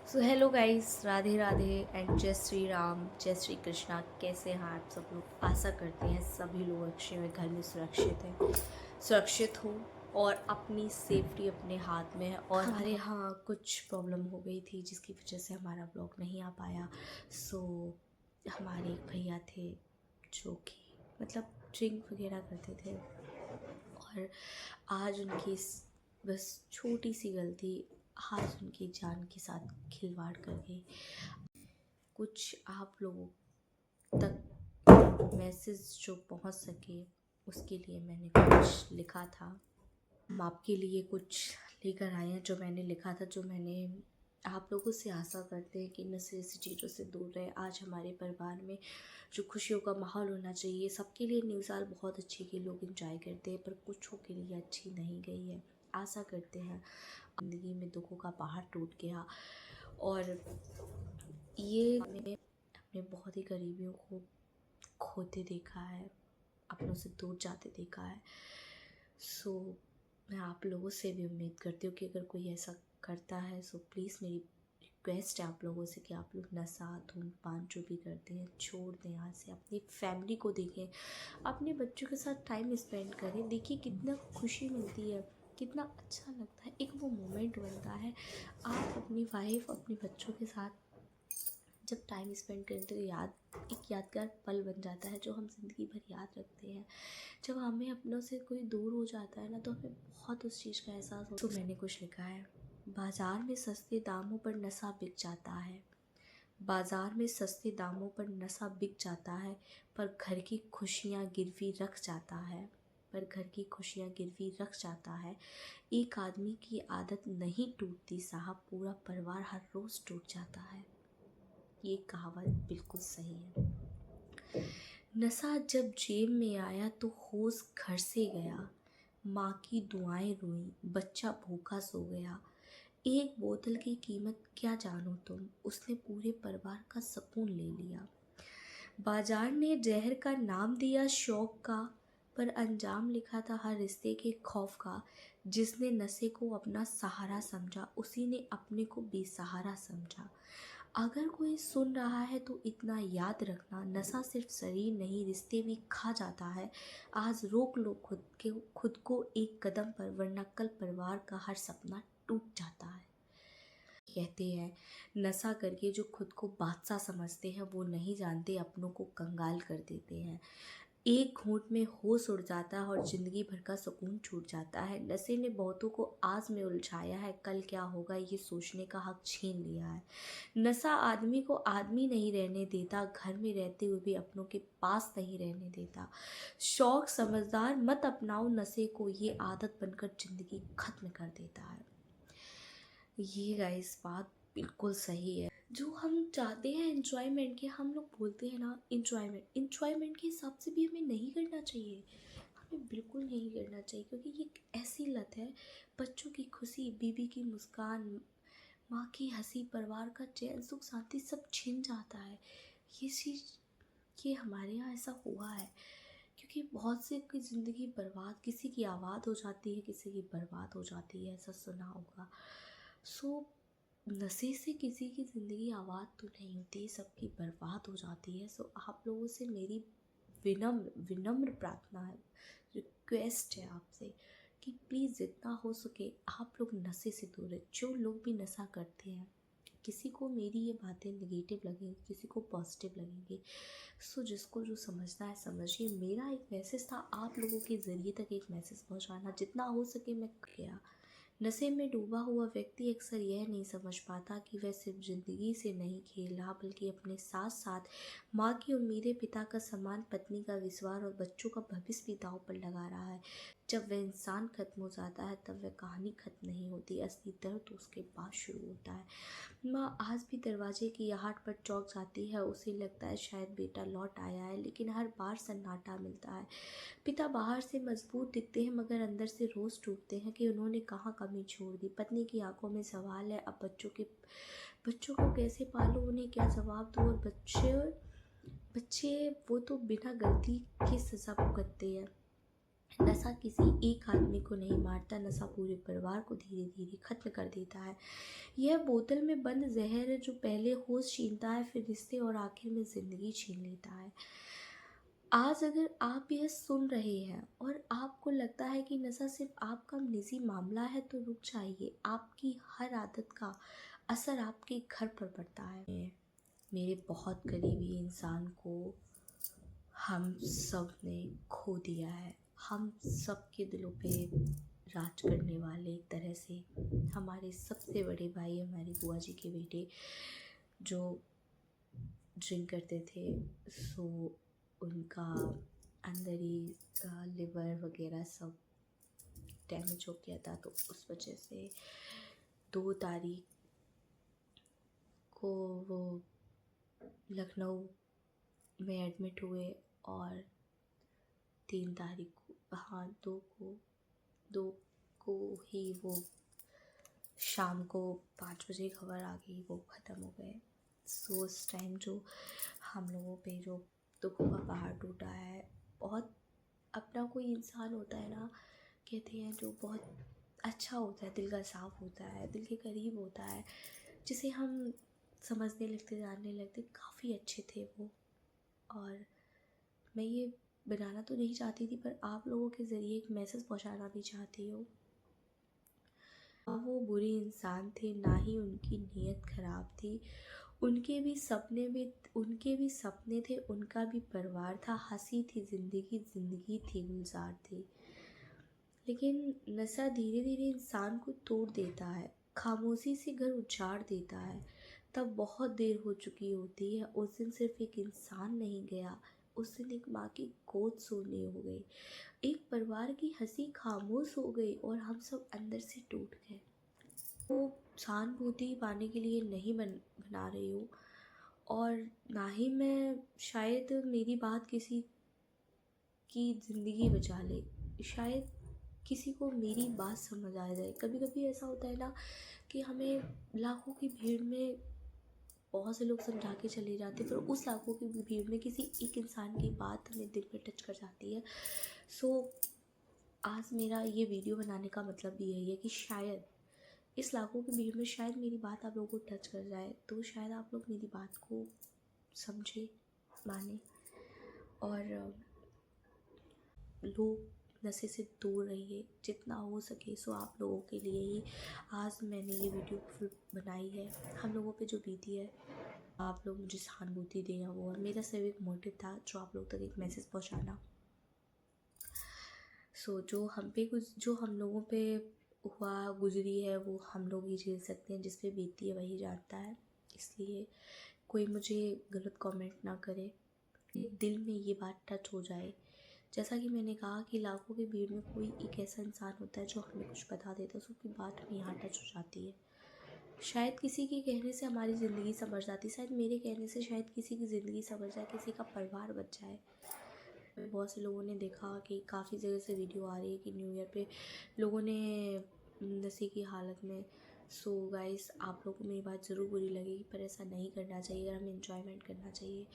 So hello guys, Radhe Radhe and जय श्री राम, जय श्री कृष्णा। कैसे हैं आप सब लोग? आशा करते हैं सभी लोग अच्छे हैं, घर में सुरक्षित हैं, सुरक्षित हो और अपनी सेफ्टी अपने हाथ में है। और हमारे यहाँ कुछ प्रॉब्लम हो गई थी जिसकी वजह से हमारा ब्लॉग नहीं आ पाया। सो हमारे एक भैया थे जो कि मतलब ड्रिंक वगैरह करते थे और आज उनकी बस छोटी सी गलती आज उनकी जान के साथ खिलवाड़ कर गई। कुछ आप लोगों तक मैसेज जो पहुंच सके उसके लिए मैंने कुछ लिखा था। हम आपके लिए कुछ लेकर आए हैं जो मैंने लिखा था, जो मैंने आप लोगों से आशा करते हैं कि नशे ऐसी चीज़ों से दूर रहे। आज हमारे परिवार में जो खुशियों का माहौल होना चाहिए, सबके लिए न्यू साल बहुत अच्छी की लोग एंजॉय करते हैं, पर कुछों के लिए अच्छी नहीं गई है। आशा करते हैं ज़िंदगी में दुखों का पहाड़ टूट गया और ये मैंने अपने बहुत ही करीबियों को खोते देखा है, अपनों से दूर जाते देखा है। सो मैं आप लोगों से भी उम्मीद करती हूँ कि अगर कोई ऐसा करता है सो प्लीज़ मेरी रिक्वेस्ट है आप लोगों से कि आप लोग नशा धूम्रपान जो भी करते हैं छोड़ दें। यहाँ से अपनी फैमिली को देखें, अपने बच्चों के साथ टाइम स्पेंड करें। देखिए कितना खुशी मिलती है, कितना अच्छा लगता है, एक वो मोमेंट बनता है। आप अपनी वाइफ अपने बच्चों के साथ जब टाइम स्पेंड करें तो एक यादगार पल बन जाता है जो हम ज़िंदगी भर याद रखते हैं। जब हमें अपनों से कोई दूर हो जाता है ना तो हमें बहुत उस चीज़ का एहसास होता है। तो मैंने कुछ लिखा है, बाज़ार में सस्ते दामों पर नशा बिक जाता है, बाज़ार में सस्ते दामों पर नशा बिक जाता है, पर घर की खुशियाँ गिरवी रख जाता है, पर घर की खुशियाँ गिरवी रख जाता है। एक आदमी की आदत नहीं टूटती साहब, पूरा परिवार हर रोज़ टूट जाता है। ये कहावत बिल्कुल सही है। नशा जब जेब में आया तो होश घर से गया, माँ की दुआएं रोईं, बच्चा भूखा सो गया। एक बोतल की कीमत क्या जानो तुम, उसने पूरे परिवार का सुकून ले लिया। बाजार ने जहर का नाम दिया शौक का, पर अंजाम लिखा था हर रिश्ते के खौफ का। जिसने नशे को अपना सहारा समझा, उसी ने अपने को बेसहारा समझा। अगर कोई सुन रहा है तो इतना याद रखना, नशा सिर्फ शरीर नहीं रिश्ते भी खा जाता है। आज रोक लो खुद को एक कदम पर, वरना कल परिवार का हर सपना टूट जाता है। कहते हैं नशा करके जो खुद को बादशाह समझते हैं वो नहीं जानते अपनों को कंगाल कर देते हैं। एक घूंट में होश उड़ जाता है और ज़िंदगी भर का सुकून छूट जाता है। नशे ने बहुतों को आज में उलझाया है, कल क्या होगा ये सोचने का हक छीन लिया है। नशा आदमी को आदमी नहीं रहने देता, घर में रहते हुए भी अपनों के पास नहीं रहने देता। शौक समझदार मत अपनाओ नशे को, ये आदत बनकर ज़िंदगी खत्म कर देता है। ये गाइस बात बिल्कुल सही है। जो हम चाहते हैं एंजॉयमेंट के, हम लोग बोलते हैं ना एंजॉयमेंट के हिसाब से भी हमें नहीं करना चाहिए, हमें बिल्कुल नहीं करना चाहिए, क्योंकि ये एक ऐसी लत है। बच्चों की खुशी, बीबी की मुस्कान, माँ की हंसी, परिवार का चैन सुख शांति सब छिन जाता है। ये चीज़ ये हमारे यहाँ ऐसा हुआ है क्योंकि बहुत से की ज़िंदगी बर्बाद, किसी की आबाद हो जाती है, किसी की बर्बाद हो जाती है, ऐसा सुना होगा। सो नशे से किसी की ज़िंदगी आबाद तो नहीं होती, सबकी बर्बाद हो जाती है। सो आप लोगों से मेरी विनम्र विनम्र प्रार्थना है, रिक्वेस्ट है आपसे कि प्लीज़ जितना हो सके आप लोग नशे से दूर रहे। जो लोग भी नशा करते हैं, किसी को मेरी ये बातें नेगेटिव लगेंगी, किसी को पॉजिटिव लगेंगी, सो जिसको जो समझना है समझिए। मेरा एक मैसेज था आप लोगों के ज़रिए तक एक मैसेज पहुंचाना, जितना हो सके मैं किया। नशे में डूबा हुआ व्यक्ति अक्सर यह नहीं समझ पाता कि वह सिर्फ ज़िंदगी से नहीं खेल रहा, बल्कि अपने साथ साथ माँ की उम्मीदें, पिता का सम्मान, पत्नी का विश्वास और बच्चों का भविष्य भी दांव पर लगा रहा है। जब वह इंसान खत्म हो जाता है तब वह कहानी खत्म नहीं होती, असली दर्द तो उसके बाद शुरू होता है। माँ आज भी दरवाजे की आहट पर चौंक जाती है, उसे लगता है शायद बेटा लौट आया है, लेकिन हर बार सन्नाटा मिलता है। पिता बाहर से मजबूत दिखते हैं मगर अंदर से रोज़ टूटते हैं कि उन्होंने कहाँ कमी छोड़ दी। पत्नी की आंखों में सवाल है, अब बच्चों को कैसे पालूं, उन्हें क्या जवाब दूँ। और बच्चे वो तो बिना गलती के सज़ा भुगतते हैं। नशा किसी एक आदमी को नहीं मारता, नशा पूरे परिवार को धीरे धीरे ख़त्म कर देता है। यह बोतल में बंद जहर है जो पहले होश छीनता है, फिर रिश्ते और आखिर में ज़िंदगी छीन लेता है। आज अगर आप यह सुन रहे हैं और आपको लगता है कि नशा सिर्फ आपका निजी मामला है, तो रुक जाइए। आपकी हर आदत का असर आपके घर पर पड़ता है। मेरे बहुत करीबी इंसान को हम सब ने खो दिया है। हम सब के दिलों पे राज करने वाले, एक तरह से हमारे सबसे बड़े भाई, हमारी बुआ जी के बेटे जो ड्रिंक करते थे, सो उनका अंदर ही लिवर वगैरह सब डैमेज हो गया था। तो उस वजह से 2 तारीख को वो लखनऊ में एडमिट हुए और 3 तारीख को, हाँ 2 को ही वो शाम को 5 बजे खबर आ गई, वो ख़त्म हो गए। सो उस टाइम जो हम लोगों पे जो दुखों का पहाड़ टूटा है, बहुत अपना कोई इंसान होता है ना, कहते हैं जो बहुत अच्छा होता है, दिल का साफ़ होता है, दिल के करीब होता है, जिसे हम समझने लगते, जानने लगते, काफ़ी अच्छे थे वो। और मैं ये बनाना तो नहीं चाहती थी, पर आप लोगों के ज़रिए एक मैसेज पहुंचाना भी चाहती हूँ। वो बुरे इंसान थे, ना ही उनकी नीयत ख़राब थी। उनके भी सपने थे, उनका भी परिवार था, हंसी थी ज़िंदगी थी, गुलजार थी। लेकिन नशा धीरे धीरे इंसान को तोड़ देता है, खामोशी से घर उजाड़ देता है। तब बहुत देर हो चुकी होती है। उस दिन सिर्फ एक इंसान नहीं गया, उस दिन एक माँ की गोद सोने हो गई, एक परिवार की हंसी खामोश हो गई और हम सब अंदर से टूट गए। वो सहानुभूति पाने के लिए नहीं बना रही हूँ, और ना ही मैं, शायद मेरी बात किसी की ज़िंदगी बचा ले, शायद किसी को मेरी बात समझ आ जाए। कभी कभी ऐसा होता है ना कि हमें लाखों की भीड़ में बहुत से लोग समझा के चले जाते हैं, फिर उस लाखों की भीड़ में किसी एक इंसान की बात हमें दिल पे टच कर जाती है। सो आज मेरा ये वीडियो बनाने का मतलब भी यही है कि शायद इस लाखों की भीड़ में शायद मेरी बात आप लोगों को टच कर जाए, तो शायद आप लोग मेरी बात को समझे, माने, और लोग नशे से दूर रहिए जितना हो सके। सो आप लोगों के लिए ही आज मैंने ये वीडियो फिर बनाई है। हम लोगों पे जो बीती है, आप लोग मुझे सहानुभूति दें, वो और मेरा सिर्फ एक मोटिव था जो आप लोग तक एक मैसेज पहुंचाना। सो जो हम लोगों पे हुआ गुजरी है, वो हम लोग ही झेल सकते हैं, जिस पे बीती है वही जानता है। इसलिए कोई मुझे गलत कमेंट ना करे, दिल में ये बात टच हो जाए। जैसा कि मैंने कहा कि लाखों की भीड़ में कोई एक ऐसा इंसान होता है जो हमें कुछ बता देता है, तो उसकी बात हमें यहाँ टच हो जाती है। शायद किसी के कहने से हमारी ज़िंदगी संवर जाती, शायद मेरे कहने से शायद किसी की ज़िंदगी संवर जाए, किसी का परिवार बच जाए। बहुत से लोगों ने देखा कि काफ़ी जगह से वीडियो आ रही है कि न्यू ईयर पे लोगों ने नशे की हालत में। सो गाइस, आप लोगों को मेरी बात ज़रूर बुरी लगेगी, पर ऐसा नहीं करना चाहिए। अगर हमें इन्जॉयमेंट करना चाहिए,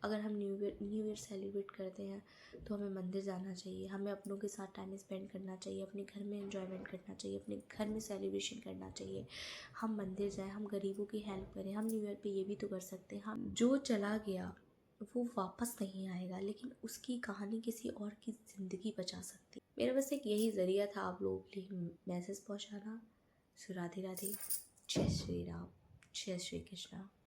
अगर हम न्यू ईयर सेलिब्रेट करते हैं, तो हमें मंदिर जाना चाहिए, हमें अपनों के साथ टाइम स्पेंड करना चाहिए, अपने घर में इन्जॉयमेंट करना चाहिए, अपने घर में सेलिब्रेशन करना चाहिए। हम मंदिर जाएं, हम गरीबों की हेल्प करें। हम न्यू ईयर पे ये भी तो कर सकते हैं। हम जो चला गया वो वापस नहीं आएगा, लेकिन उसकी कहानी किसी और की ज़िंदगी बचा सकती। मेरा बस एक यही ज़रिया था आप लोगों के लिए मैसेज पहुंचाना। सो राधे राधे, जय श्री राम, जय श्री कृष्णा।